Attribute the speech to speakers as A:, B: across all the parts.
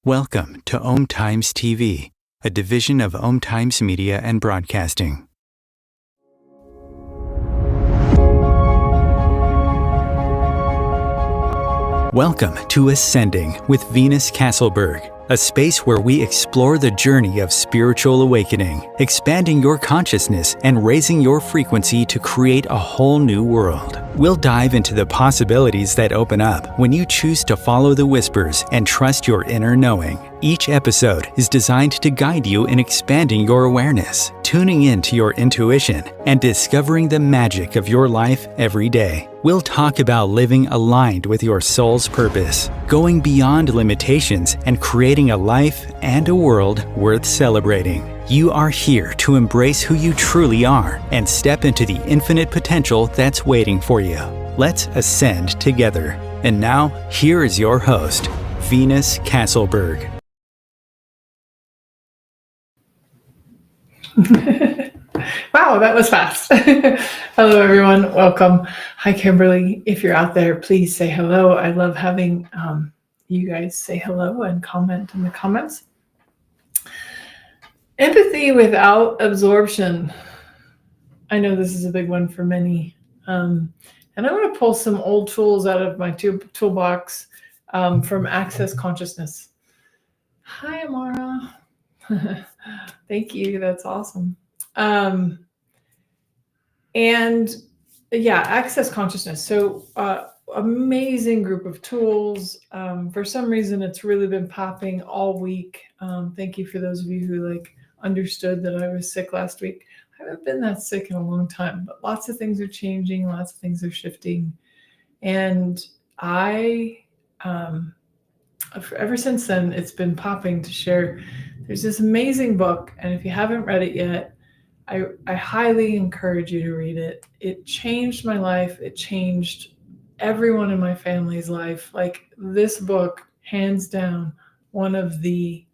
A: Welcome to Om Times TV, a division of Om Times Media and Broadcasting. Welcome to Ascending with Venus Castleberg, a space where we explore the journey of spiritual awakening, expanding your consciousness and raising your frequency to create a whole new world. We'll dive into the possibilities that open up when you choose to follow the whispers and trust your inner knowing. Each episode is designed to guide you in expanding your awareness, tuning into your intuition, and discovering the magic of your life every day. We'll talk about living aligned with your soul's purpose, going beyond limitations, and creating a life and a world worth celebrating. You are here to embrace who you truly are and step into the infinite potential that's waiting for you. Let's ascend together. And now, here is your host, Venus Castleberg.
B: Wow, that was fast. Hello, everyone. Welcome. Hi, Kimberly. If you're out there, please say hello. I love having you guys say hello and comment in the comments. Empathy without absorption. I know this is a big one for many. And I'm going to pull some old tools out of my toolbox from Access Consciousness. Hi, Amara. Thank you. That's awesome. And yeah, Access Consciousness. So amazing group of tools. For some reason, it's really been popping all week. Thank you for those of you who understood that I was sick last week. I haven't been that sick in a long time, but lots of things are changing. Lots of things are shifting. And ever since then, it's been popping to share. There's this amazing book, and if you haven't read it yet, I highly encourage you to read it. It changed my life. It changed everyone in my family's life. This book, hands down, one of the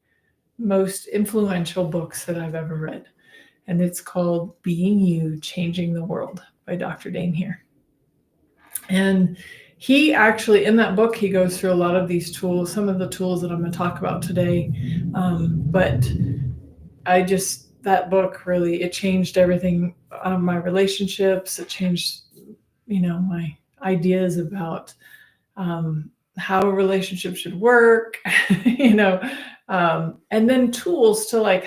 B: most influential books that I've ever read. And it's called Being You, Changing the World by Dr. Dane here. And he actually, in that book, he goes through a lot of these tools, some of the tools that I'm going to talk about today. But that book really, it changed everything, my relationships. It changed, my ideas about how a relationship should work, and then tools to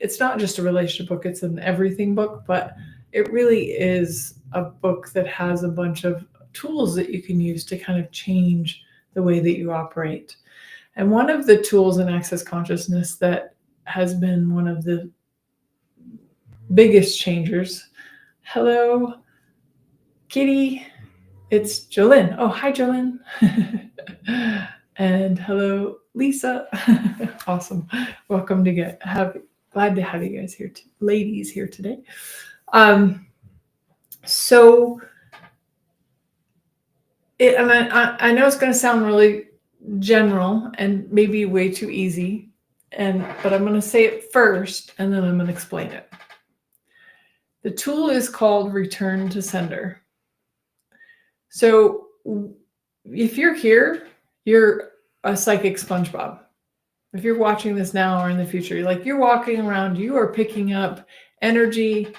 B: it's not just a relationship book, it's an everything book, but it really is a book that has a bunch of tools that you can use to kind of change the way that you operate. And one of the tools in Access Consciousness that has been one of the biggest changers. Hello, Kitty. It's Jolynn. Oh, hi, Jolynn. And hello, Lisa. Awesome. Welcome glad to have you guys here, ladies here today. So I know it's going to sound really general and maybe way too easy, but I'm going to say it first and then I'm going to explain it. The tool is called Return to Sender. So if you're here, you're a psychic SpongeBob. If you're watching this now or in the future, you're walking around, you are picking up energy,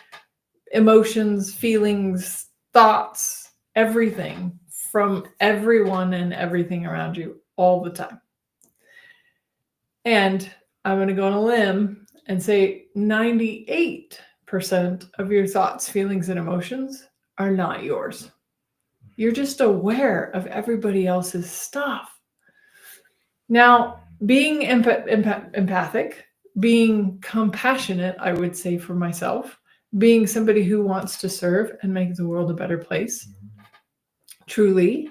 B: emotions, feelings, thoughts, everything from everyone and everything around you all the time. And I'm going to go on a limb and say 98% of your thoughts, feelings, and emotions are not yours. You're just aware of everybody else's stuff. Now, being empathic, being compassionate, I would say for myself, being somebody who wants to serve and make the world a better place, truly,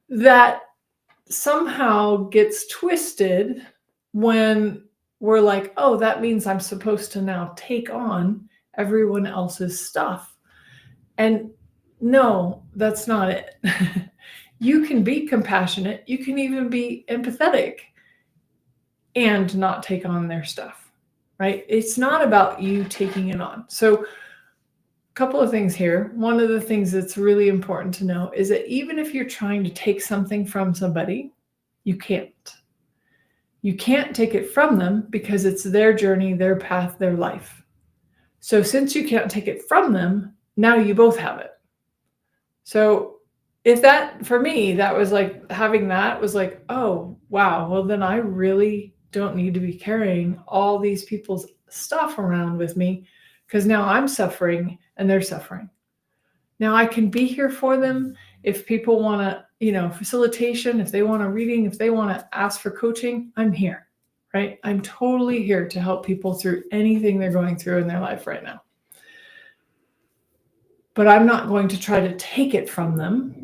B: that somehow gets twisted when we're like, oh, that means I'm supposed to now take on everyone else's stuff. And no, that's not it. You can be compassionate. You can even be empathetic and not take on their stuff, right? It's not about you taking it on. So a couple of things here. One of the things that's really important to know is that even if you're trying to take something from somebody, you can't. You can't take it from them because it's their journey, their path, their life. So since you can't take it from them, now you both have it. So if that, for me, that was like, having that was like, oh, wow, well, then I really don't need to be carrying all these people's stuff around with me, because now I'm suffering and they're suffering. Now I can be here for them. If people want to, facilitation, if they want a reading, if they want to ask for coaching, I'm here, right? I'm totally here to help people through anything they're going through in their life right now. But I'm not going to try to take it from them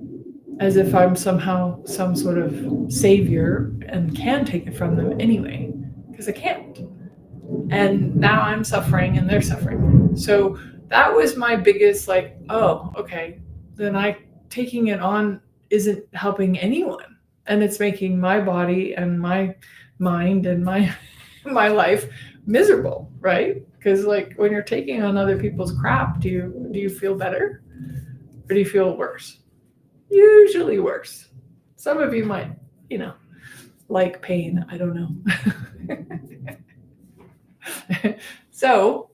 B: as if I'm somehow some sort of savior and can take it from them anyway, because I can't. And now I'm suffering and they're suffering. So that was my biggest, like, oh, okay, then taking it on isn't helping anyone. And it's making my body and my mind and my life miserable, right? Because like when you're taking on other people's crap, do you feel better or do you feel worse? Usually worse. Some of you might, like pain. I don't know. So,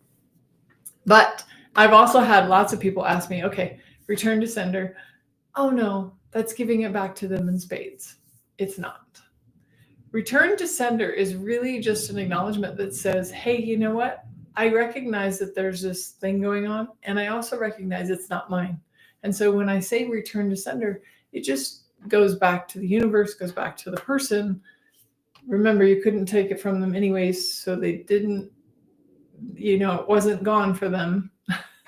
B: but I've also had lots of people ask me, okay, return to sender. Oh no, that's giving it back to them in spades. It's not. Return to sender is really just an acknowledgement that says, hey, you know what? I recognize that there's this thing going on, and I also recognize it's not mine. And so when I say return to sender, it just goes back to the universe, goes back to the person. Remember, you couldn't take it from them anyways, so they didn't, it wasn't gone for them.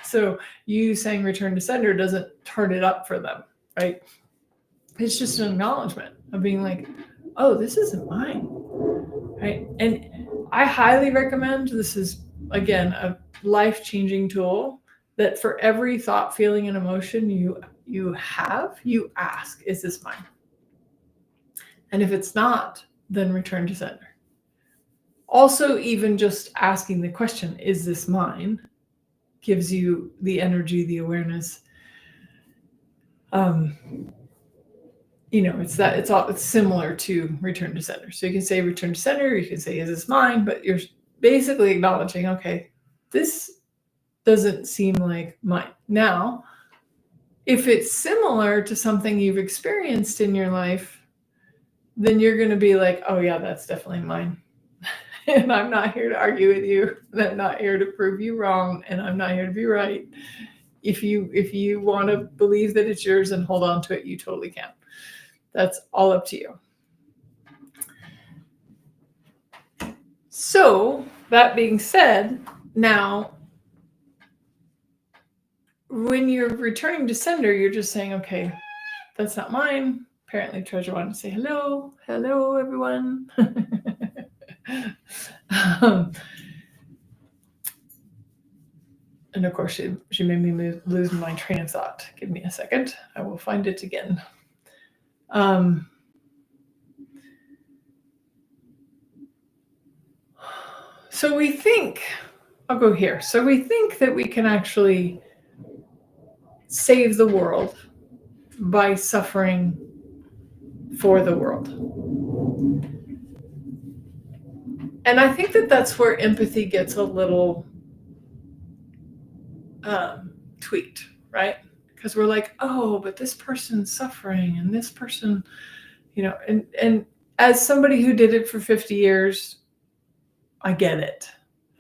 B: So you saying return to sender doesn't turn it up for them, right? It's just an acknowledgement of being like, oh, this isn't mine, right? And I highly recommend, this is, again, a life-changing tool, that for every thought, feeling, and emotion you ask, is this mine? And if it's not, then return to sender. Also, even just asking the question, is this mine, gives you the energy, the awareness. It's similar to return to sender. So you can say return to sender, you can say, is this mine? But you're basically acknowledging, okay, this doesn't seem like mine. Now, if it's similar to something you've experienced in your life, then you're going to be like, oh yeah, that's definitely mine. And I'm not here to argue with you. I'm not here to prove you wrong. And I'm not here to be right. If you want to believe that it's yours and hold on to it, you totally can. That's all up to you. So that being said, now, when you're returning to sender, you're just saying, okay, that's not mine. Apparently Treasure wanted to say hello. Hello, everyone. And of course, she made me lose my train of thought. Give me a second. I will find it again. So we think, I'll go here. So we think that we can actually save the world by suffering for the world. And I think that that's where empathy gets a little tweaked, right? Because we're like, oh, but this person's suffering and this person, and as somebody who did it for 50 years, I get it.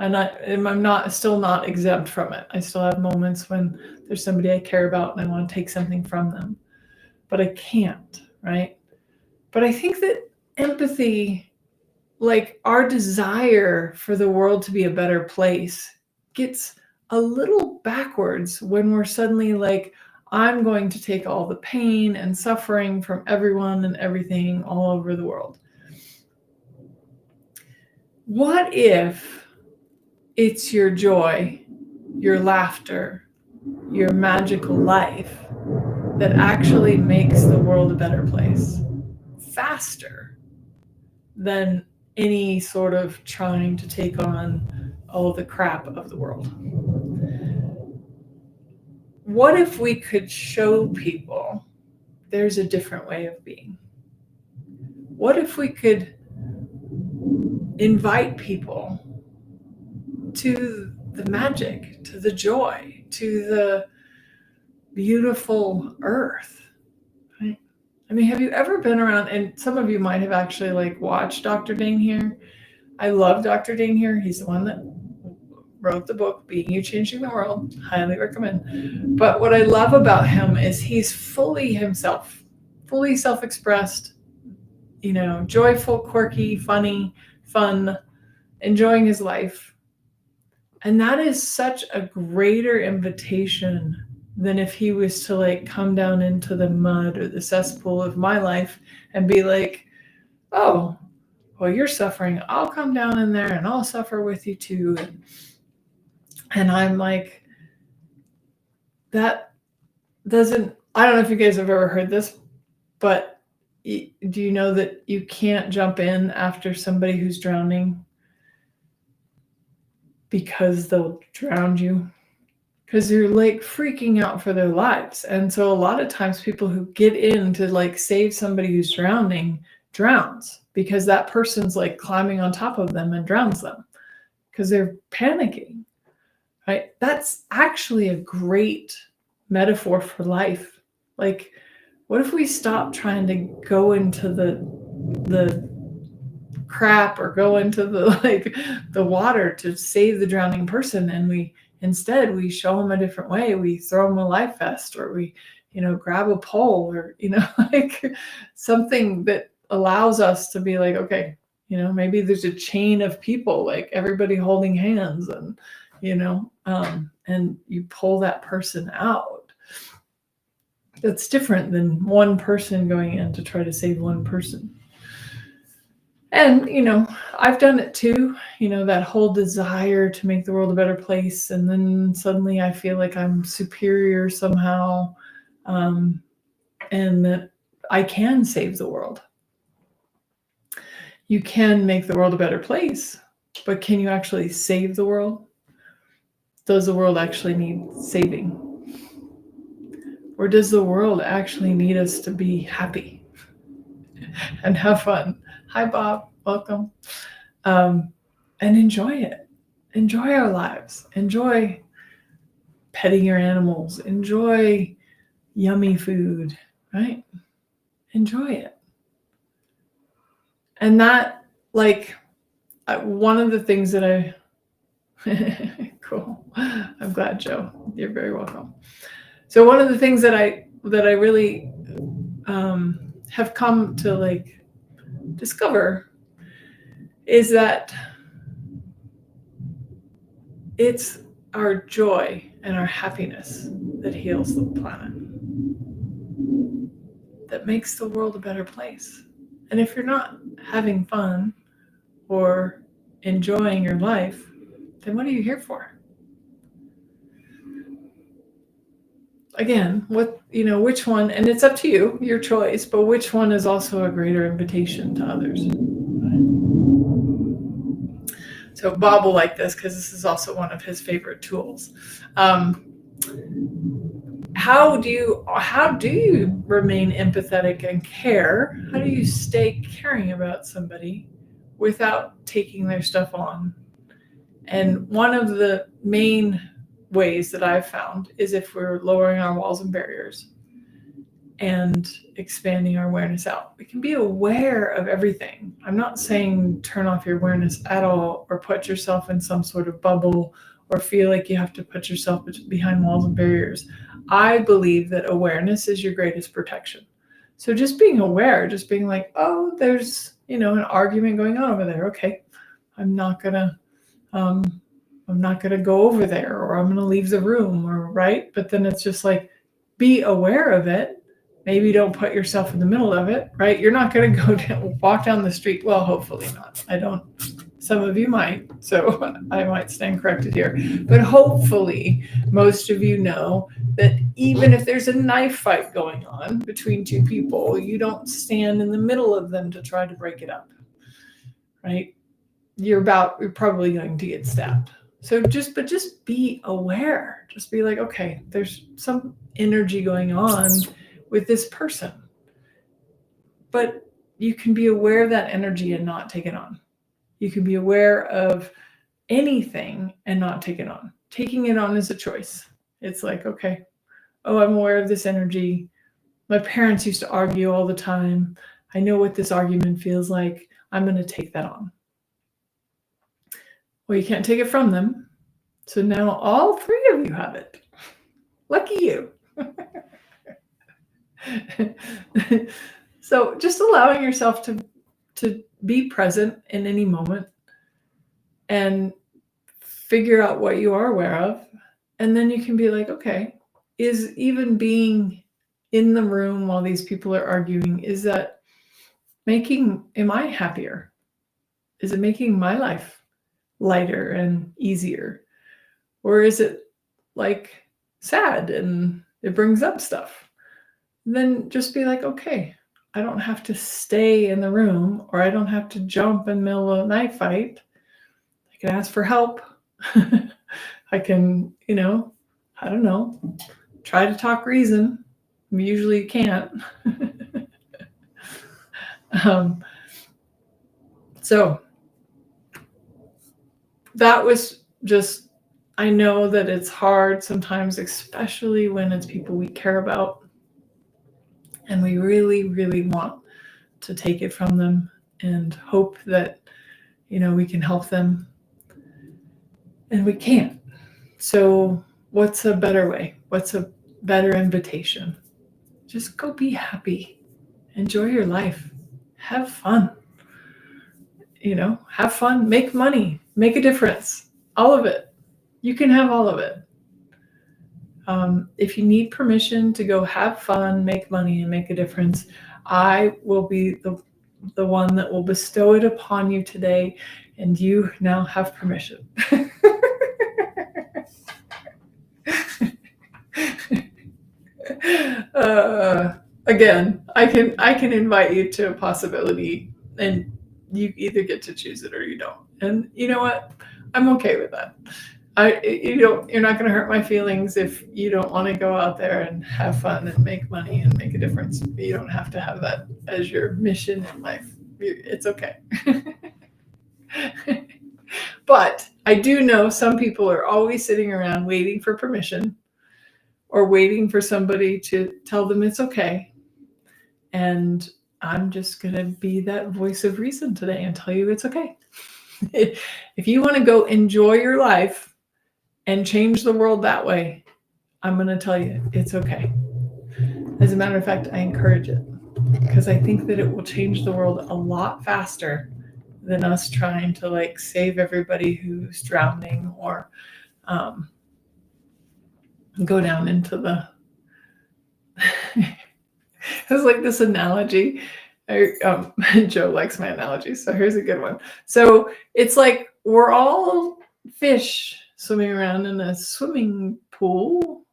B: And I'm still not exempt from it. I still have moments when there's somebody I care about and I want to take something from them, but I can't, right? But I think that empathy, like our desire for the world to be a better place, gets a little backwards when we're suddenly like, I'm going to take all the pain and suffering from everyone and everything all over the world. What if it's your joy, your laughter, your magical life that actually makes the world a better place faster than any sort of trying to take on all the crap of the world? What if we could show people there's a different way of being? What if we could invite people to the magic, to the joy, to the beautiful earth. Right? I mean, have you ever been around, and some of you might have actually like watched Dr. Dane here. I love Dr. Dane here. He's the one that wrote the book, Being You Changing the World. Highly recommend. But what I love about him is he's fully himself, fully self-expressed, joyful, quirky, funny, fun, enjoying his life. And that is such a greater invitation than if he was to like come down into the mud or the cesspool of my life and be like, oh, well, you're suffering. I'll come down in there and I'll suffer with you too. And I'm like, that doesn't, I don't know if you guys have ever heard this, but do you know that you can't jump in after somebody who's drowning because they'll drown you? Because you're like freaking out for their lives. And so a lot of times people who get in to like save somebody who's drowning drowns because that person's like climbing on top of them and drowns them because they're panicking, right? That's actually a great metaphor for life. Like, what if we stop trying to go into the crap or go into the water to save the drowning person, and we show them a different way. We throw them a life vest, or we grab a pole, or like something that allows us to be like, okay, maybe there's a chain of people, like everybody holding hands, and and you pull that person out. That's different than one person going in to try to save one person. And, I've done it too, that whole desire to make the world a better place. And then suddenly I feel like I'm superior somehow, and that I can save the world. You can make the world a better place, but can you actually save the world? Does the world actually need saving? Or does the world actually need us to be happy and have fun? Hi, Bob. Welcome. And enjoy it. Enjoy our lives. Enjoy petting your animals. Enjoy yummy food, right? Enjoy it. And that, like, one of the things that cool. I'm glad, Joe. You're very welcome. So one of the things that I really have come to like discover is that it's our joy and our happiness that heals the planet, that makes the world a better place. And if you're not having fun or enjoying your life, then what are you here for? Again, which one, and it's up to you, your choice, but which one is also a greater invitation to others? So Bob will like this because this is also one of his favorite tools. How do you remain empathetic and care? How do you stay caring about somebody without taking their stuff on? And one of the main ways that I've found is if we're lowering our walls and barriers and expanding our awareness out. We can be aware of everything. I'm not saying turn off your awareness at all, or put yourself in some sort of bubble, or feel like you have to put yourself behind walls and barriers. I believe that awareness is your greatest protection. So just being aware, just being like, oh, there's an argument going on over there. Okay, I'm not gonna go over there, or I'm gonna leave the room, or right. But then it's just like, be aware of it. Maybe don't put yourself in the middle of it, right? You're not going to walk down the street. Well, hopefully not. I don't. Some of you might, so I might stand corrected here. But hopefully most of you know that even if there's a knife fight going on between two people, you don't stand in the middle of them to try to break it up, right? You're probably going to get stabbed. So just be aware. Just be like, okay, there's some energy going on with this person, but you can be aware of that energy and not take it on. You can be aware of anything and not take it on. Taking it on is a choice. It's like, okay, oh, I'm aware of this energy. My parents used to argue all the time. I know what this argument feels like. I'm going to take that on. Well, you can't take it from them. So now all three of you have it. Lucky you. So just allowing yourself to be present in any moment and figure out what you are aware of. And then you can be like, okay, is even being in the room while these people are arguing, is that am I happier? Is it making my life lighter and easier? Or is it like sad and it brings up stuff? Then just be like, okay, I don't have to stay in the room, or I don't have to jump in the middle of a knife fight. I can ask for help. I can, I don't know, try to talk reason. Usually you can't. So that was just, I know that it's hard sometimes, especially when it's people we care about and we really, really want to take it from them and hope that, we can help them. And we can't. So what's a better way? What's a better invitation? Just go be happy. Enjoy your life. Have fun. Have fun. Make money. Make a difference. All of it. You can have all of it. If you need permission to go have fun, make money, and make a difference, I will be the one that will bestow it upon you today, and you now have permission. Again, I can invite you to a possibility, and you either get to choose it or you don't. And you know what? I'm okay with that. You're not going to hurt my feelings if you don't want to go out there and have fun and make money and make a difference. You don't have to have that as your mission in life. It's okay. But I do know some people are always sitting around waiting for permission or waiting for somebody to tell them it's okay. And I'm just going to be that voice of reason today and tell you it's okay. If you want to go enjoy your life and change the world that way, I'm going to tell you it's okay. As a matter of fact, I encourage it because I think that it will change the world a lot faster than us trying to save everybody who's drowning or go down into the it's like this analogy. Joe likes my analogies, so here's a good one. So it's like we're all fish swimming around in a swimming pool,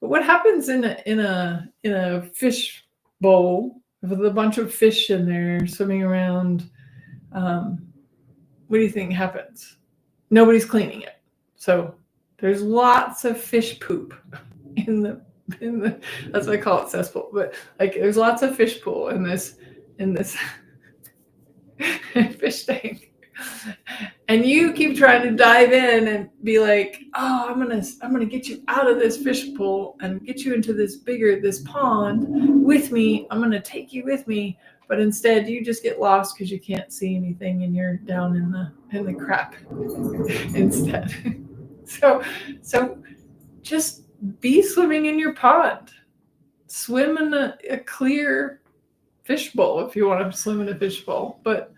B: but what happens in a fish bowl with a bunch of fish in there swimming around? What do you think happens? Nobody's cleaning it, so there's lots of fish poop in the that's why I call it cesspool, but there's lots of fish pool in this fish tank, and you keep trying to dive in and be like, oh, I'm gonna get you out of this fish pool and get you into this pond with me. I'm gonna take you with me, but instead you just get lost because you can't see anything and you're down in the crap instead. So just be swimming in your pond. Swim in a clear fishbowl if you want to swim in a fishbowl, but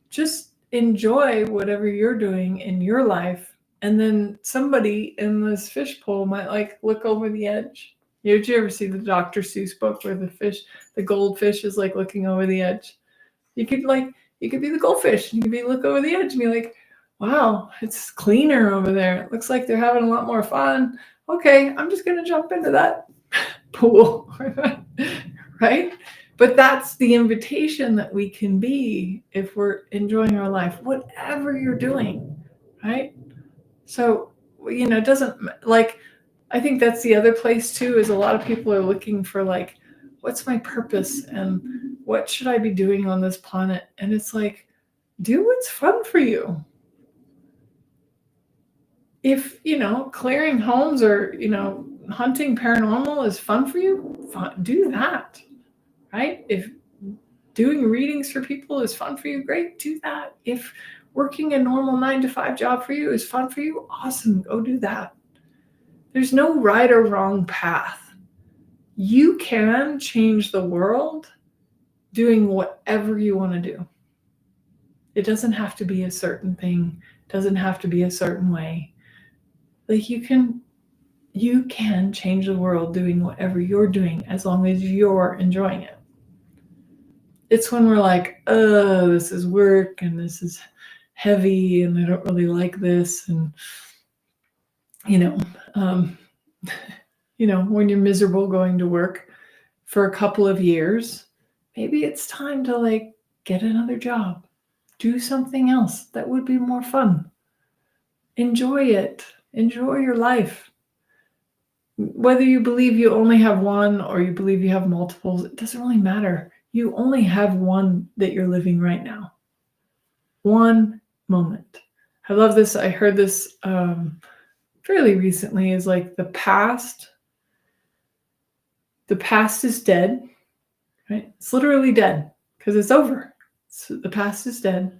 B: just enjoy whatever you're doing in your life. And then somebody in this fishbowl might look over the edge. Did you ever see the Dr. Seuss book where the goldfish is looking over the edge? You could be the goldfish and you could look over the edge and be like, wow, it's cleaner over there. It looks like they're having a lot more fun. Okay, I'm just going to jump into that pool, right? But that's the invitation that we can be if we're enjoying our life, whatever you're doing, right? So, it doesn't I think that's the other place too, is a lot of people are looking for what's my purpose and what should I be doing on this planet? And it's do what's fun for you. If, clearing homes or, hunting paranormal is fun for you, do that, right? If doing readings for people is fun for you, great, do that. If working a normal 9-to-5 job for you is fun for you, awesome, go do that. There's no right or wrong path. You can change the world doing whatever you want to do. It doesn't have to be a certain thing. It doesn't have to be a certain way. Like you can change the world doing whatever you're doing as long as you're enjoying it. It's when we're like, oh, this is work and this is heavy and I don't really like this. And, when you're miserable going to work for a couple of years, maybe it's time to get another job, do something else that would be more fun. Enjoy it. Enjoy your life. Whether you believe you only have one or you believe you have multiples, it doesn't really matter. You only have one that you're living right now. One moment. I love this. I heard this fairly recently, is like the past is dead, right? It's literally dead because it's over. So the past is dead.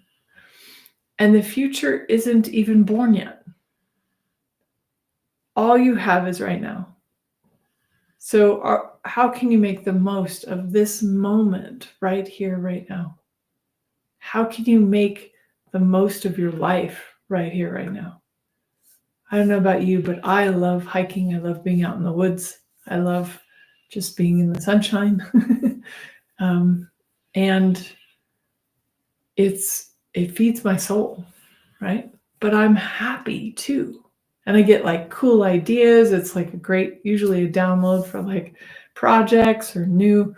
B: And the future isn't even born yet. All you have is right now. So how can you make the most of this moment right here, right now? How can you make the most of your life right here, right now? I don't know about you, but I love hiking. I love being out in the woods. I love just being in the sunshine. And it feeds my soul, right? But I'm happy too. And I get like cool ideas. It's like usually a download for like projects or new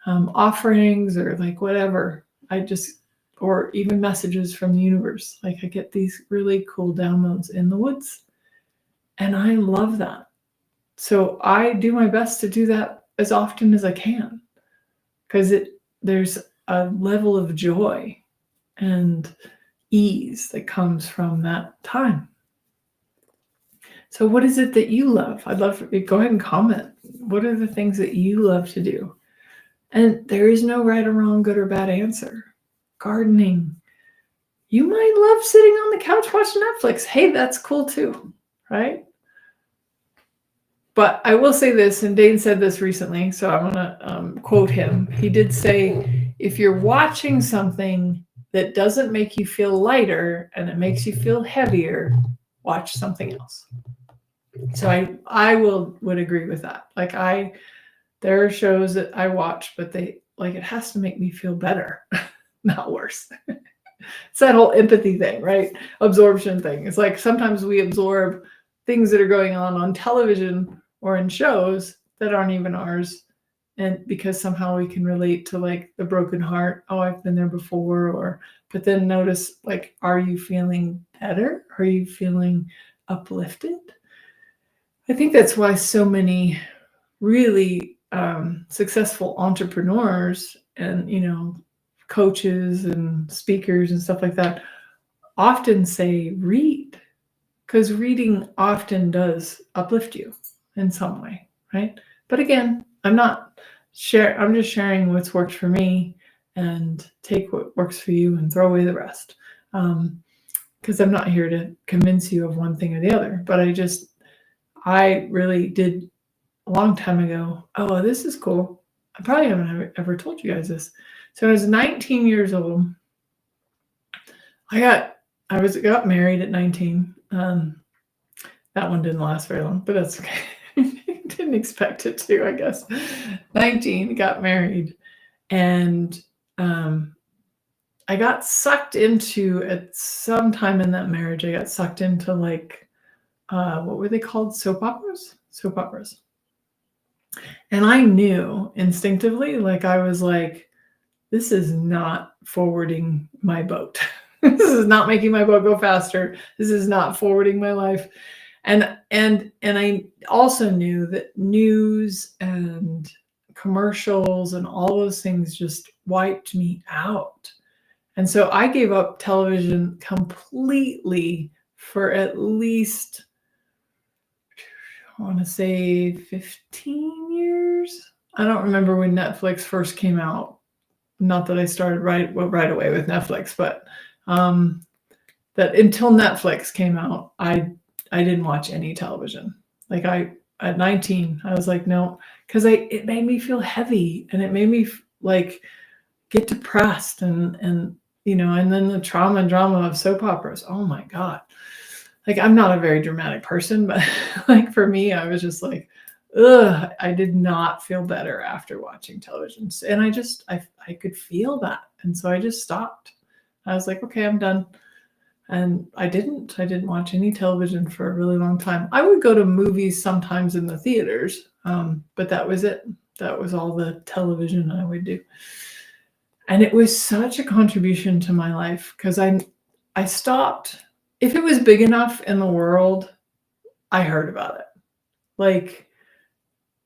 B: offerings or like whatever. Or even messages from the universe. Like I get these really cool downloads in the woods. And I love that. So I do my best to do that as often as I can, because there's a level of joy and ease that comes from that time. So what is it that you love? I'd love for you to go ahead and comment. What are the things that you love to do? And there is no right or wrong, good or bad answer. Gardening. You might love sitting on the couch watching Netflix. Hey, that's cool too, right? But I will say this, and Dane said this recently, so I want to quote him. He did say, if you're watching something that doesn't make you feel lighter and it makes you feel heavier, watch something else. So I would agree with that. Like there are shows that I watch, but it has to make me feel better, not worse. It's that whole empathy thing, right? Absorption thing. It's like sometimes we absorb things that are going on television or in shows that aren't even ours. And because somehow we can relate to like the broken heart. Oh, I've been there before. But then notice, like, are you feeling better? Are you feeling uplifted? I think that's why so many really successful entrepreneurs and, coaches and speakers and stuff like that often say read, because reading often does uplift you in some way, right? But again, I'm just sharing what's worked for me, and take what works for you and throw away the rest. Because I'm not here to convince you of one thing or the other, but I really did a long time ago. Oh, this is cool. I probably haven't ever told you guys this. So I was 19 years old. I got married at 19. That one didn't last very long, but that's okay. Didn't expect it to, I guess. 19, got married, and I got sucked into, at some time in that marriage, I got sucked into what were they called? Soap operas. And I knew instinctively, I was like, this is not forwarding my boat. This is not making my boat go faster. This is not forwarding my life. And I also knew that news and commercials and all those things just wiped me out. And so I gave up television completely for at least, I want to say 15 years. I don't remember when Netflix first came out. Not that I started right away with Netflix, but that until Netflix came out, I didn't watch any television. Like at 19, I was like, no, because it made me feel heavy, and it made me like get depressed, and and then the trauma and drama of soap operas. Oh my God. Like, I'm not a very dramatic person, but like for me, I was just like, ugh, I did not feel better after watching television. And I could feel that. And so I just stopped. I was like, okay, I'm done. And I didn't watch any television for a really long time. I would go to movies sometimes in the theaters, but that was it. That was all the television I would do. And it was such a contribution to my life, because I stopped. If it was big enough in the world, I heard about it. Like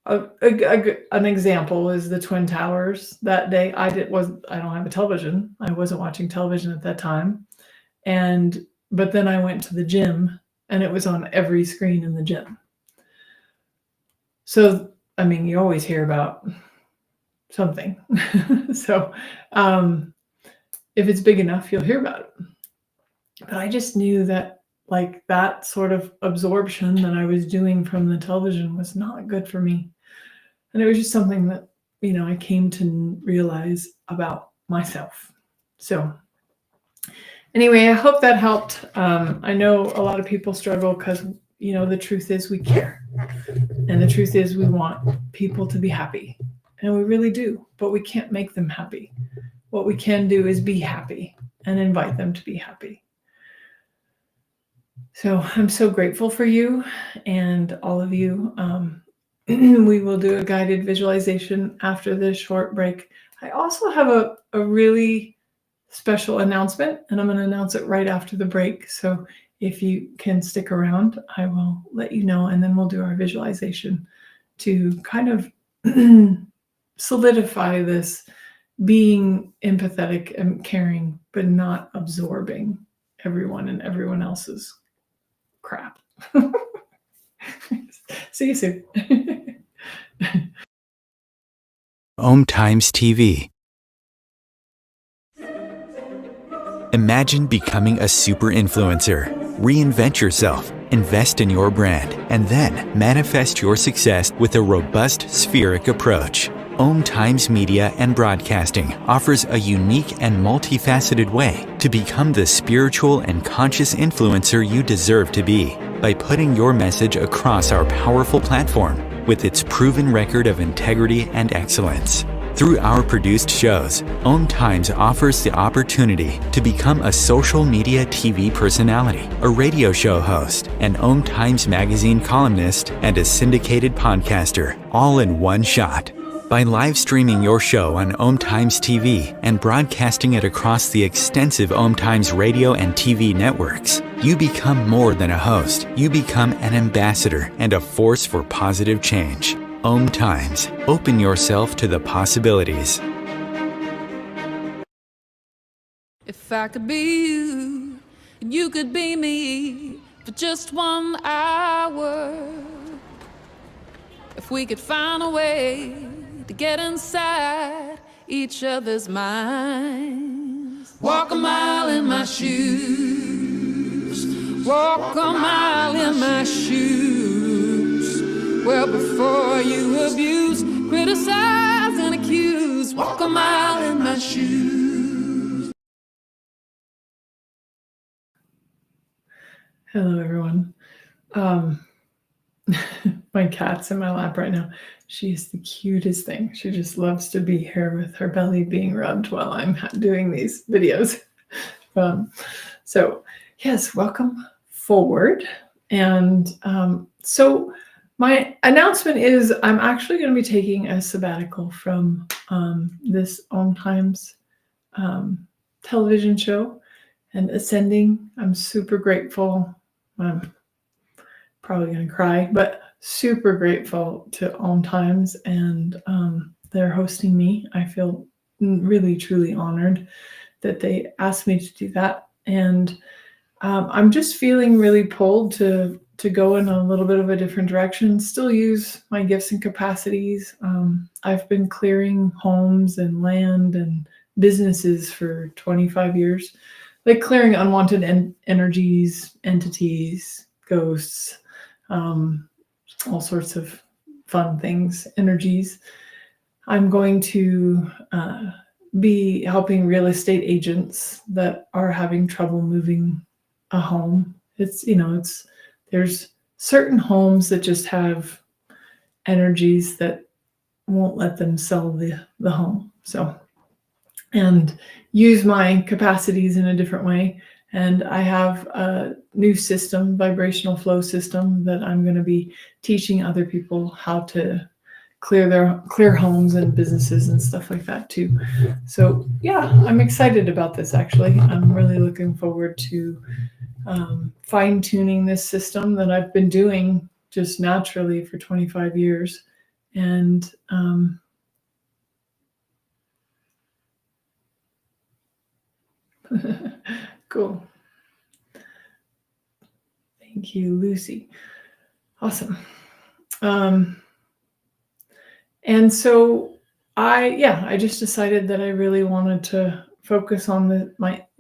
B: an example is the Twin Towers. That day, I don't have a television. I wasn't watching television at that time. But then I went to the gym, and it was on every screen in the gym. So, I mean, you always hear about something. So, if it's big enough, you'll hear about it. But I just knew that, like, that sort of absorption that I was doing from the television was not good for me. And it was just something that, I came to realize about myself. So anyway, I hope that helped. I know a lot of people struggle because, the truth is we care. And the truth is we want people to be happy. And we really do, but we can't make them happy. What we can do is be happy and invite them to be happy. So I'm so grateful for you and all of you. We will do a guided visualization after this short break. I also have a really special announcement, and I'm going to announce it right after the break. So if you can stick around, I will let you know, and then we'll do our visualization to kind of solidify this being empathetic and caring, but not absorbing everyone and everyone else's crap. See you soon.
A: Om Times TV. Imagine becoming a super influencer. Reinvent yourself, invest in your brand, and then manifest your success with a robust spheric approach. Om Times Media and Broadcasting offers a unique and multifaceted way to become the spiritual and conscious influencer you deserve to be by putting your message across our powerful platform with its proven record of integrity and excellence. Through our produced shows, Om Times offers the opportunity to become a social media TV personality, a radio show host, an Om Times magazine columnist, and a syndicated podcaster, all in one shot. By live streaming your show on Om Times TV and broadcasting it across the extensive Om Times radio and TV networks, you become more than a host. You become an ambassador and a force for positive change. Om Times. Open yourself to the possibilities.
C: If I could be you, and you could be me for just 1 hour. If we could find a way to get inside each other's minds. Walk a mile in my shoes. Walk a mile in my shoes. Well, before you abuse, criticize and accuse. Walk a mile in my shoes.
B: Hello, everyone. My cat's in my lap right now. She's the cutest thing. She just loves to be here with her belly being rubbed while I'm doing these videos. So yes, welcome forward. And so my announcement is I'm actually going to be taking a sabbatical from this Om Times television show and Ascending. I'm super grateful. I'm probably going to cry, but super grateful to Om Times, and they're hosting me. I feel really, truly honored that they asked me to do that. And I'm just feeling really pulled to go in a little bit of a different direction, still use my gifts and capacities. I've been clearing homes and land and businesses for 25 years, like clearing unwanted energies, entities, ghosts, all sorts of fun things, energies. I'm going to be helping real estate agents that are having trouble moving a home. There's certain homes that just have energies that won't let them sell the home. So, and use my capacities in a different way. And I have a new system, vibrational flow system, that I'm going to be teaching other people how to clear homes and businesses and stuff like that too. So yeah, I'm excited about this. Actually, I'm really looking forward to fine-tuning this system that I've been doing just naturally for 25 years. And cool. Thank you, Lucy. Awesome. And so I just decided that I really wanted to focus on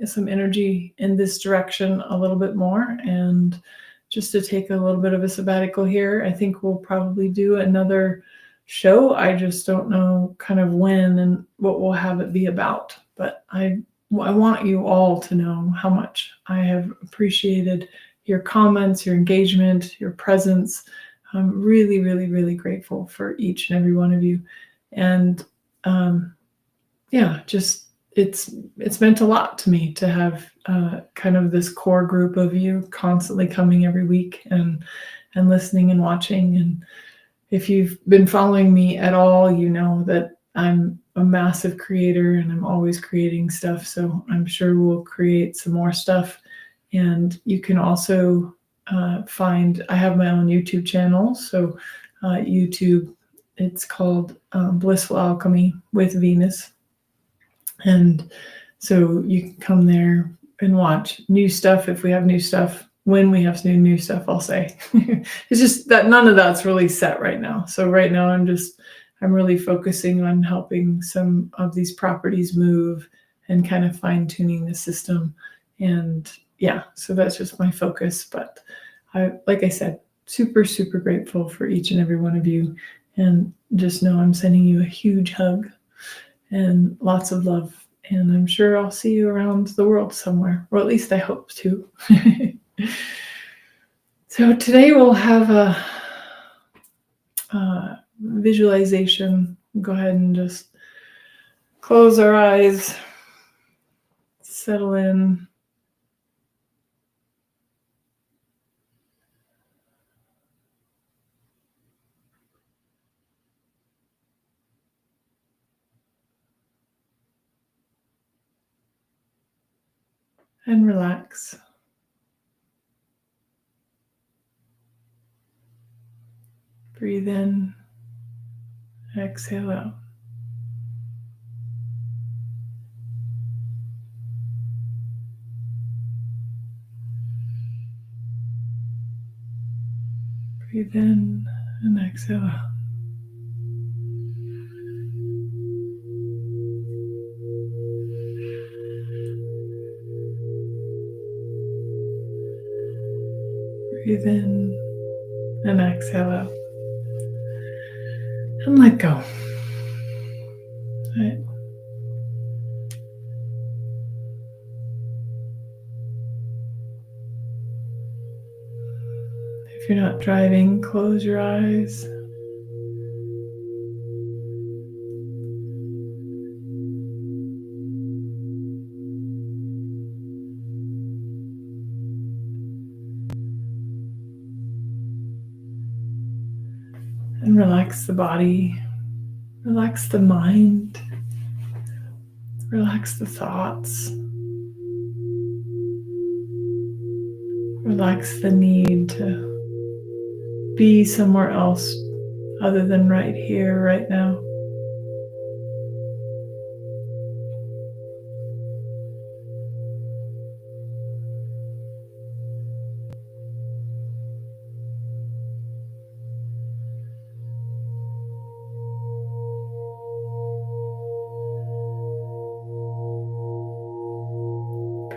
B: some energy in this direction a little bit more, and just to take a little bit of a sabbatical here. I think we'll probably do another show. I just don't know kind of when and what we'll have it be about. But I want you all to know how much I have appreciated your comments, your engagement, your presence. I'm really, really, really grateful for each and every one of you. And just it's meant a lot to me to have kind of this core group of you constantly coming every week and listening and watching. And if you've been following me at all, you know that I'm a massive creator and I'm always creating stuff. So I'm sure we'll create some more stuff. And you can also I have my own YouTube channel. So YouTube, it's called Blissful Alchemy with Venus. And so you can come there and watch new stuff if we have new stuff. When we have new stuff, I'll say. It's just that none of that's really set right now. So right now I'm really focusing on helping some of these properties move and kind of fine-tuning the system. And yeah, so that's just my focus. But like I said, super, super grateful for each and every one of you. And just know I'm sending you a huge hug and lots of love. And I'm sure I'll see you around the world somewhere, or at least I hope to. So today we'll have a visualization. Go ahead and just close our eyes, settle in. And relax. Breathe in, exhale out. Breathe in and exhale out. Breathe in and exhale out. And let go. All right. If you're not driving, close your eyes. And relax the body, relax the mind, relax the thoughts, relax the need to be somewhere else other than right here, right now.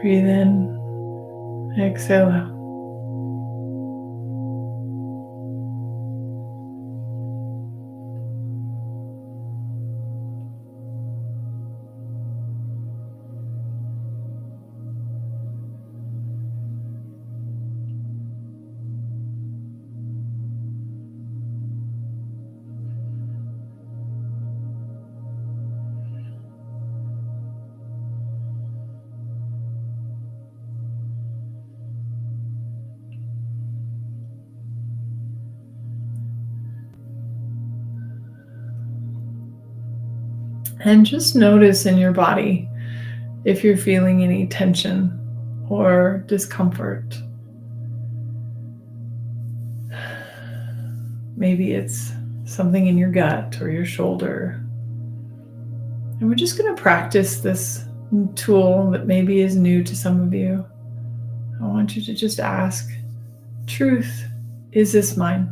B: Breathe in, exhale out. And just notice in your body if you're feeling any tension or discomfort. Maybe it's something in your gut or your shoulder. And we're just going to practice this tool that maybe is new to some of you. I want you to just ask, truth, is this mine?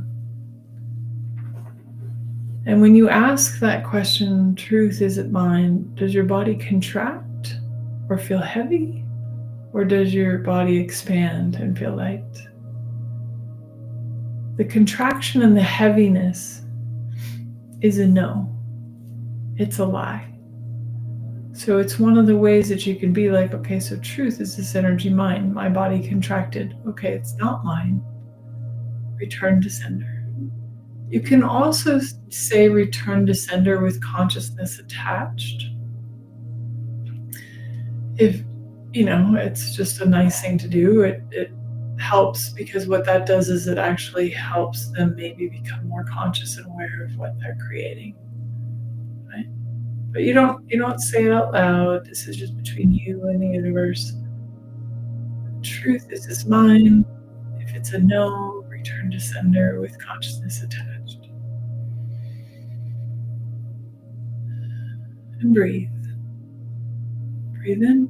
B: And when you ask that question, truth, is it mine? Does your body contract or feel heavy? Or does your body expand and feel light? The contraction and the heaviness is a no. It's a lie. So it's one of the ways that you can be like, okay, so truth, is this energy mine? My body contracted. Okay, it's not mine. Return to sender. You can also say return to sender with consciousness attached. If, it's just a nice thing to do. It helps because what that does is it actually helps them maybe become more conscious and aware of what they're creating. Right? But you don't say it out loud. This is just between you and the universe. Truth, is this mine? If it's a no, return to sender with consciousness attached. And breathe. Breathe in.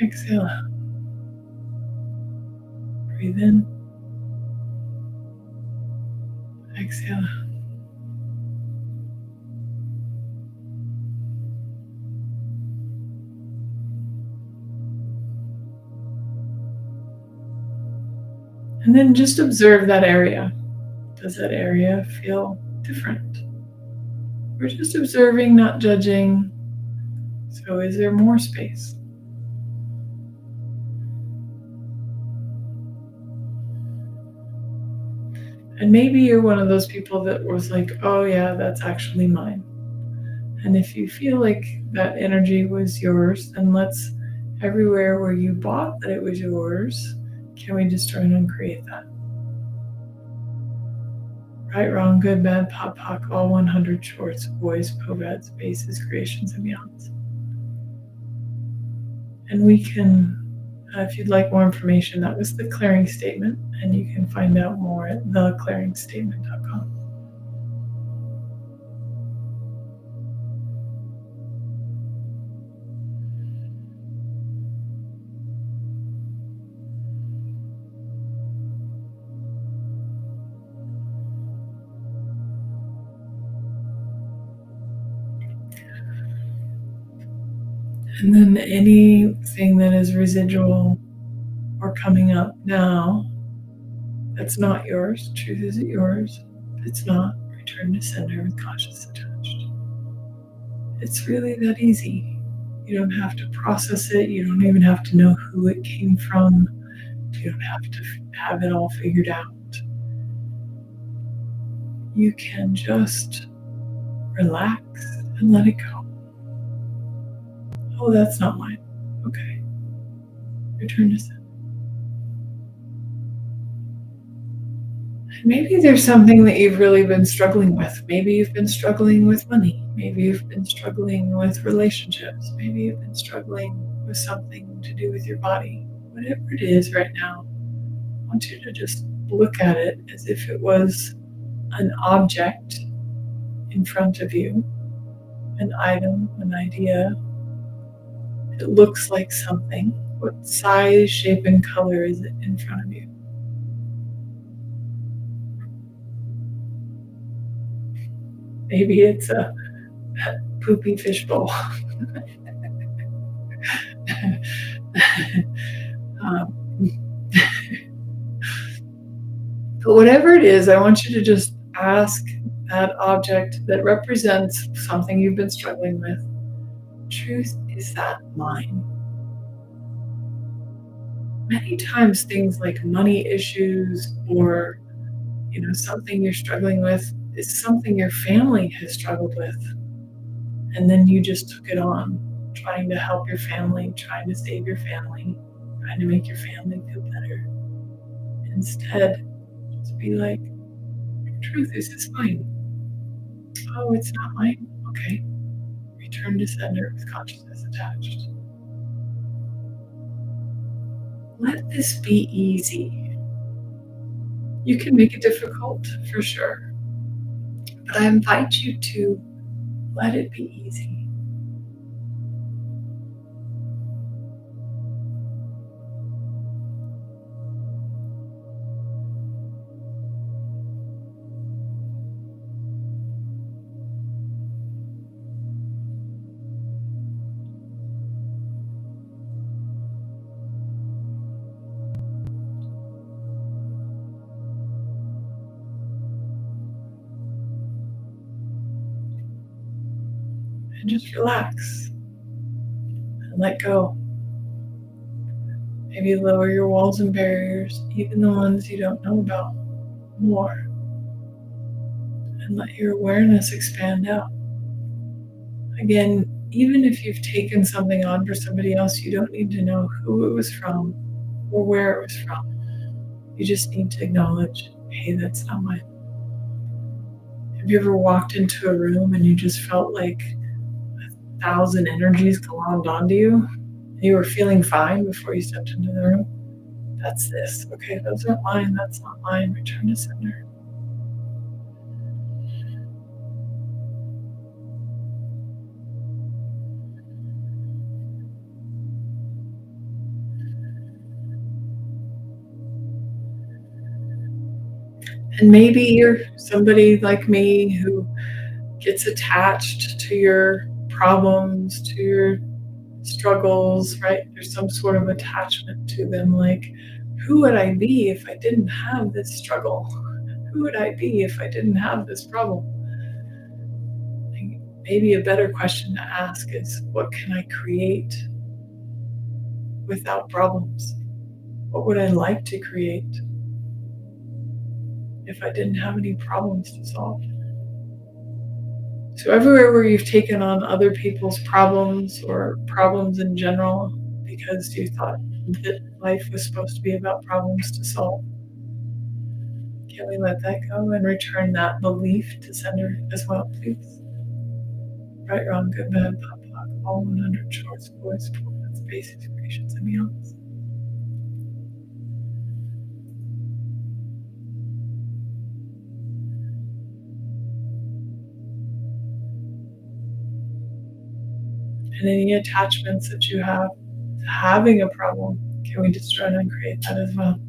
B: Exhale out. Breathe in. Exhale out. And then just observe that area. Does that area feel different? We're just observing, not judging. So is there more space? And maybe you're one of those people that was like, oh yeah, that's actually mine. And if you feel like that energy was yours, then let's, everywhere where you bought that it was yours, can we destroy and uncreate that? Right, wrong, good, bad, pop, poc, all 100 shorts, boys, povads, bases, creations, and beyonds. And we can, if you'd like more information, that was the clearing statement, and you can find out more at theclearingstatement.com. And then anything that is residual or coming up now that's not yours, truth isn't yours. If it's not, return to sender with consciousness attached. It's really that easy. You don't have to process it. You don't even have to know who it came from. You don't have to have it all figured out. You can just relax and let it go. Oh, that's not mine. Okay. Return to sender. Maybe there's something that you've really been struggling with. Maybe you've been struggling with money. Maybe you've been struggling with relationships. Maybe you've been struggling with something to do with your body. Whatever it is right now, I want you to just look at it as if it was an object in front of you, an item, an idea. It looks like something. What size, shape, and color is it in front of you? Maybe it's a poopy fishbowl. um, but whatever it is, I want you to just ask that object that represents something you've been struggling with, truth, is that mine? Many times things like money issues or something you're struggling with is something your family has struggled with. And then you just took it on, trying to help your family, trying to save your family, trying to make your family feel better. Instead, just be like, truth, is this mine? Oh, it's not mine? Okay. Return to sender with consciousness attached. Let this be easy. You can make it difficult, for sure. But I invite you to let it be easy. And just relax and let go. Maybe lower your walls and barriers, even the ones you don't know about, more. And let your awareness expand out. Again, even if you've taken something on for somebody else, you don't need to know who it was from or where it was from. You just need to acknowledge, hey, that's not mine. Have you ever walked into a room and you just felt like 1,000 energies glommed onto you? You were feeling fine before you stepped into the room? That's this. Okay, those aren't mine. That's not mine. Return to sender. And maybe you're somebody like me who gets attached to your problems, to your struggles, right? There's some sort of attachment to them, like, who would I be if I didn't have this struggle? Who would I be if I didn't have this problem? Maybe a better question to ask is, what can I create without problems? What would I like to create if I didn't have any problems to solve? So everywhere where you've taken on other people's problems or problems in general because you thought that life was supposed to be about problems to solve, can we let that go and return that belief to sender as well, please? Right, wrong, good, bad, pop, pop, all 100 shorts, boys, formats, basics, creations, and beyonds. And any attachments that you have to having a problem, can we destroy and uncreate that as well?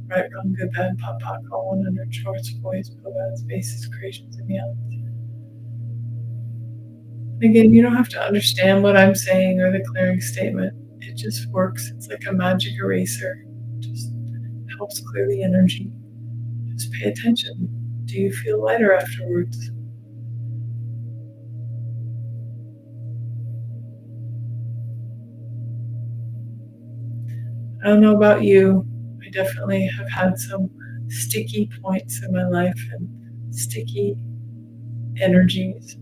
B: Right, wrong, good, bad, pop, pop, all 100 shorts, boys, formats, basics, creations, and beyonds. Again, you don't have to understand what I'm saying or the clearing statement. It just works. It's like a magic eraser. It just helps clear the energy. Just pay attention. Do you feel lighter afterwards? I don't know about you. I definitely have had some sticky points in my life and sticky energies.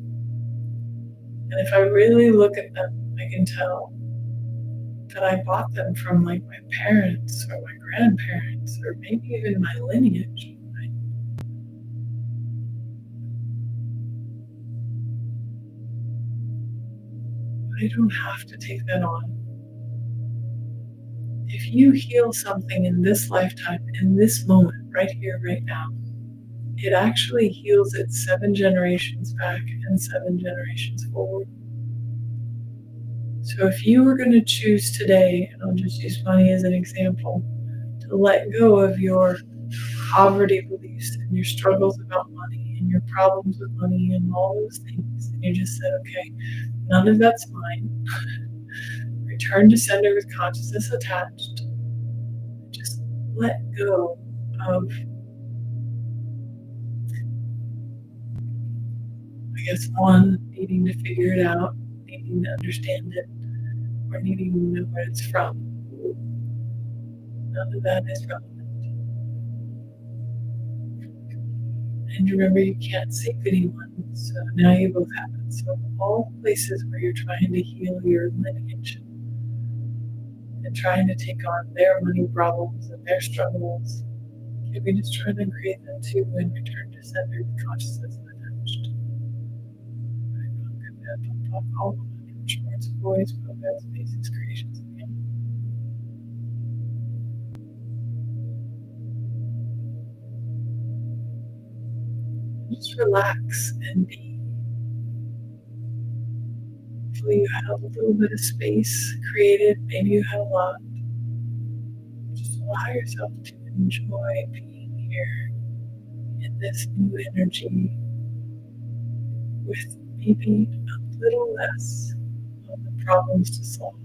B: And if I really look at them, I can tell that I bought them from like my parents or my grandparents or maybe even my lineage. Right? I don't have to take that on. If you heal something in this lifetime, in this moment, right here, right now, it actually heals it 7 generations back and 7 generations forward. So if you were going to choose today, and I'll just use money as an example, to let go of your poverty beliefs and your struggles about money and your problems with money and all those things, and you just said, okay, none of that's mine. Return to sender with consciousness attached. Just let go of, I guess, one, needing to figure it out, needing to understand it, or needing to know where it's from. None of that is relevant. And remember, you can't save anyone, so now you both have it. So all places where you're trying to heal your lineage and trying to take on their money problems and their struggles, you can just try to create them too and return to center with consciousness unattached. All of Schwartz voice, progress, basics, creations again. Just relax and be. Hopefully you had a little bit of space created. Maybe you had a lot. Just allow yourself to enjoy being here in this new energy with maybe a little less of the problems to solve,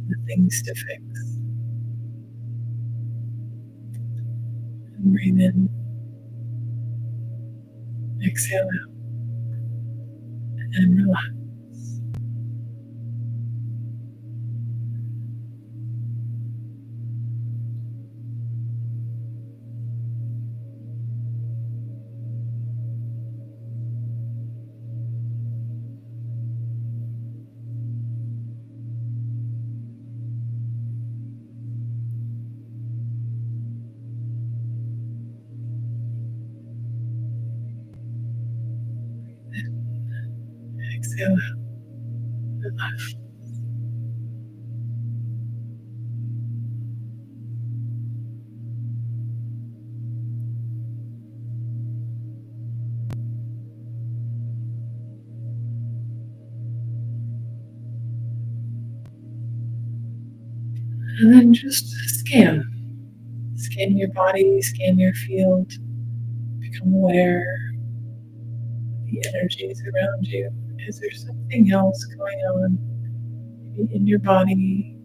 B: the things to fix. And breathe in, exhale out, and relax. Exhale out, relax. And then just scan. Scan your body, scan your field, become aware of the energies around you. Is there something else going on, maybe in your body,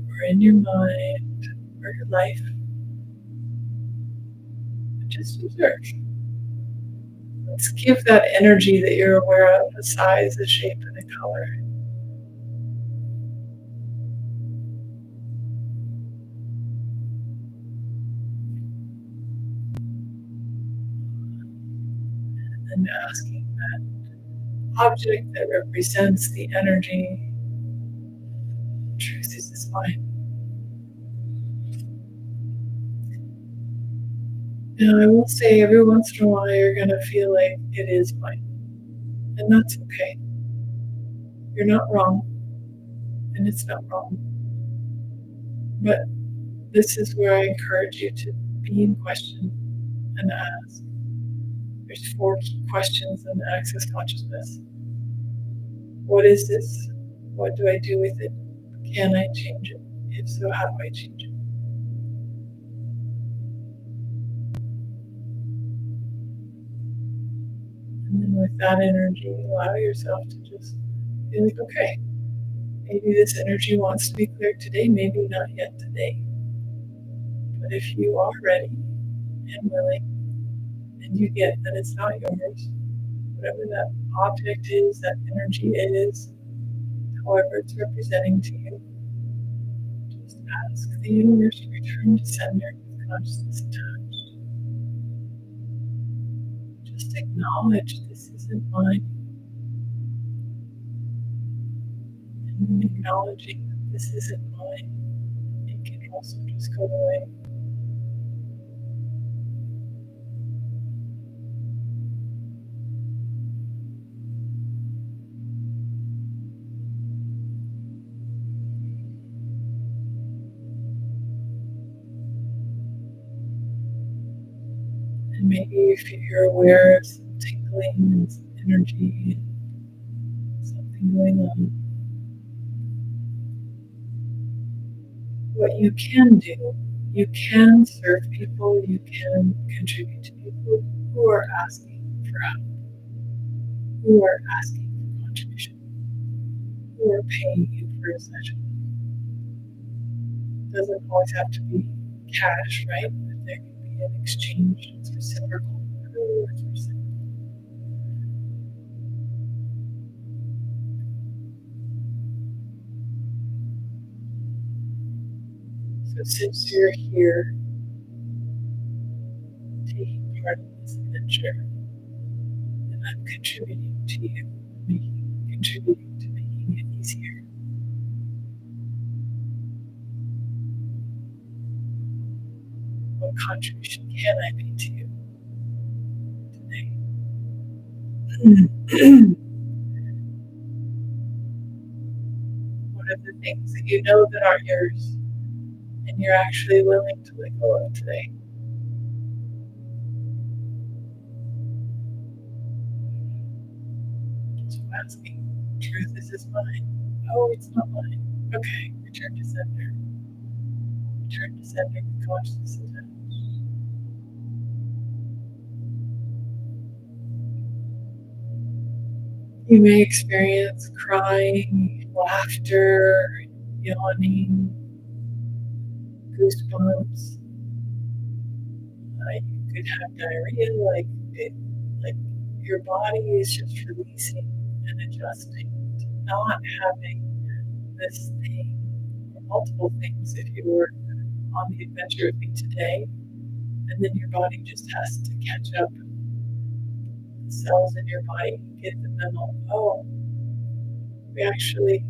B: or in your mind, or your life? Just observe. Let's give that energy that you're aware of a size, a shape, and a color. And asking that object that represents the energy, truth is this mine. Now I will say every once in a while you're going to feel like it is mine. And that's okay. You're not wrong. And it's not wrong. But this is where I encourage you to be in question and ask. There's 4 key questions in Access Consciousness. What is this? What do I do with it? Can I change it? If so, how do I change it? And then with that energy, allow yourself to just be like, okay, maybe this energy wants to be cleared today, maybe not yet today. But if you are ready and willing, and you get that it's not yours, whatever that object is, that energy is, however it's representing to you, just ask the universe to return to sender with consciousness attached. Just acknowledge this isn't mine. And in acknowledging that this isn't mine, it can also just go away. And maybe if you're aware of some tingling and some energy and something going on, what you can do, you can serve people, you can contribute to people who are asking for help, who are asking for contribution, who are paying you for a session. It doesn't always have to be cash, right? But there can be an exchange. It's reciprocal. It's reciprocal. So since you're here taking part in this adventure, and I'm contributing to you, contributing to making it easier. What contribution can I be to you today? What are the things that you know that aren't yours and you're actually willing to let go of today? So asking, truth is this mine? Oh, it's not mine. Okay, return to center. Return to center with consciousness attached. You may experience crying, laughter, yawning, goosebumps. You could have diarrhea, like your body is just releasing and adjusting to not having this thing or multiple things if you were on the adventure with me today. And then your body just has to catch up. The cells in your body get the memo. Oh, we actually,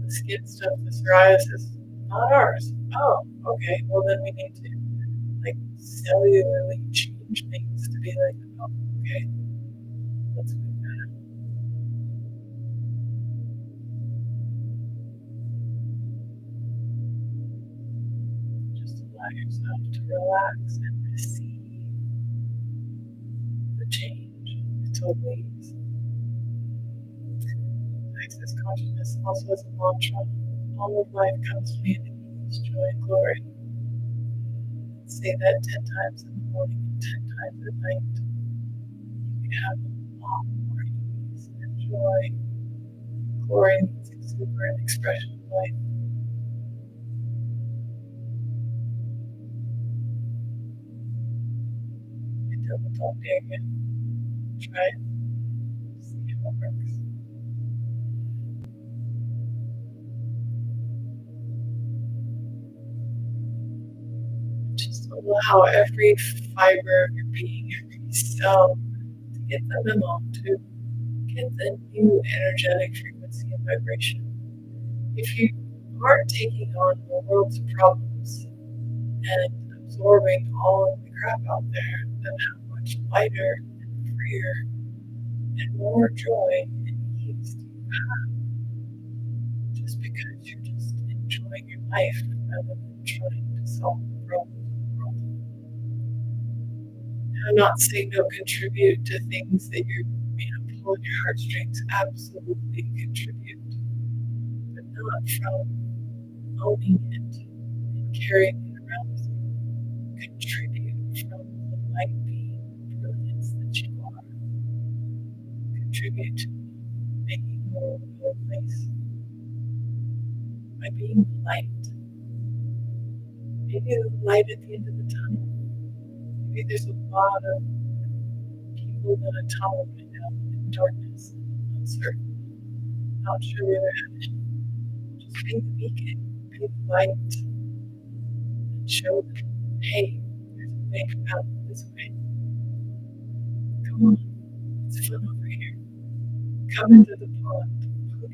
B: the skin stuff, the psoriasis, not ours. Oh, okay. Well, then we need to cellularly change things to be like, oh, okay, let's move that. Just allow yourself to relax and receive the change. It's totally easy. Access consciousness also has a mantra. All of life comes to me in peace, joy, and glory. Say that 10 times in the morning and 10 times at night. You can have a lot more ease and joy. Glory means exuberant expression of life. I don't dare you. Try it. See how it works. Just allow every fiber of your being, every cell to get the memo, to get the new energetic frequency and vibration. If you aren't taking on the world's problems and absorbing all of the crap out there, then how much lighter and freer and more joy and ease do you have? Just because you're just enjoying your life rather than trying to solve the problems of the world. I'm not saying don't contribute to things that you're pulling your heartstrings. Absolutely contribute, but not from owning it and carrying it around with you. Contribute from the light being brilliance that you are. Contribute to making the world a better place by being the light. Maybe the light at the end of the tunnel. Maybe there's a lot of people in a tunnel right now in darkness, uncertain, not sure where they're headed. Just be the beacon, be the light, and show them, hey, there's a way out this way. Come on, it's fun over here. Come into the pond.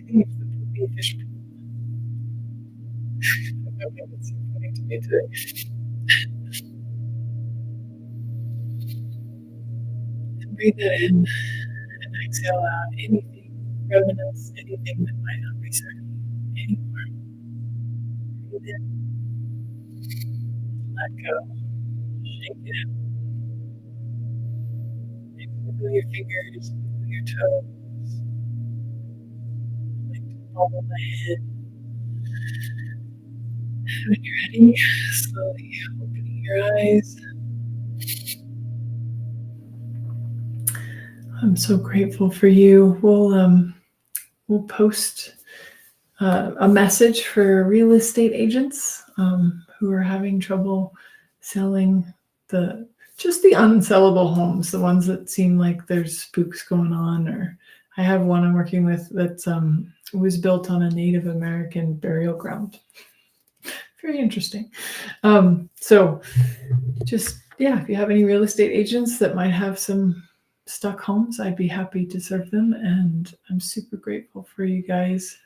B: Leave the poopy fish pool. Okay, that's so funny to me today. And breathe that in and exhale out anything, remnants, anything that might not be serving you anymore. Breathe in, let go, shake it out. Maybe wiggle your fingers, wiggle your toes. I like to bobble my head. When you're ready, slowly opening your eyes. I'm so grateful for you. We'll post a message for real estate agents who are having trouble selling just the unsellable homes, the ones that seem like there's spooks going on. Or I have one I'm working with that was built on a Native American burial ground. Very interesting. So just, if you have any real estate agents that might have some stuck homes, I'd be happy to serve them. And I'm super grateful for you guys,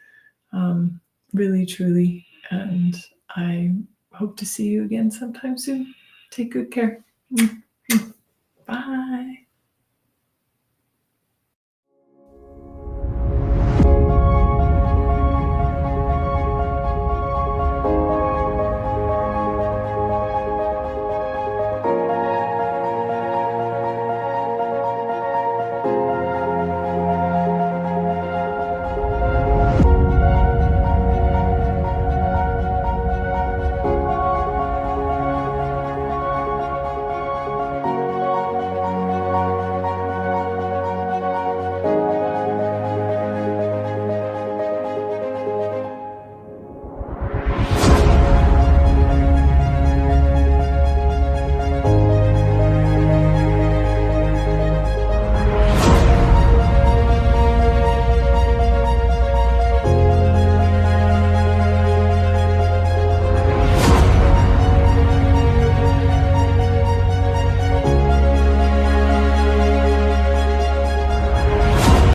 B: really, truly. And I hope to see you again sometime soon. Take good care. Bye.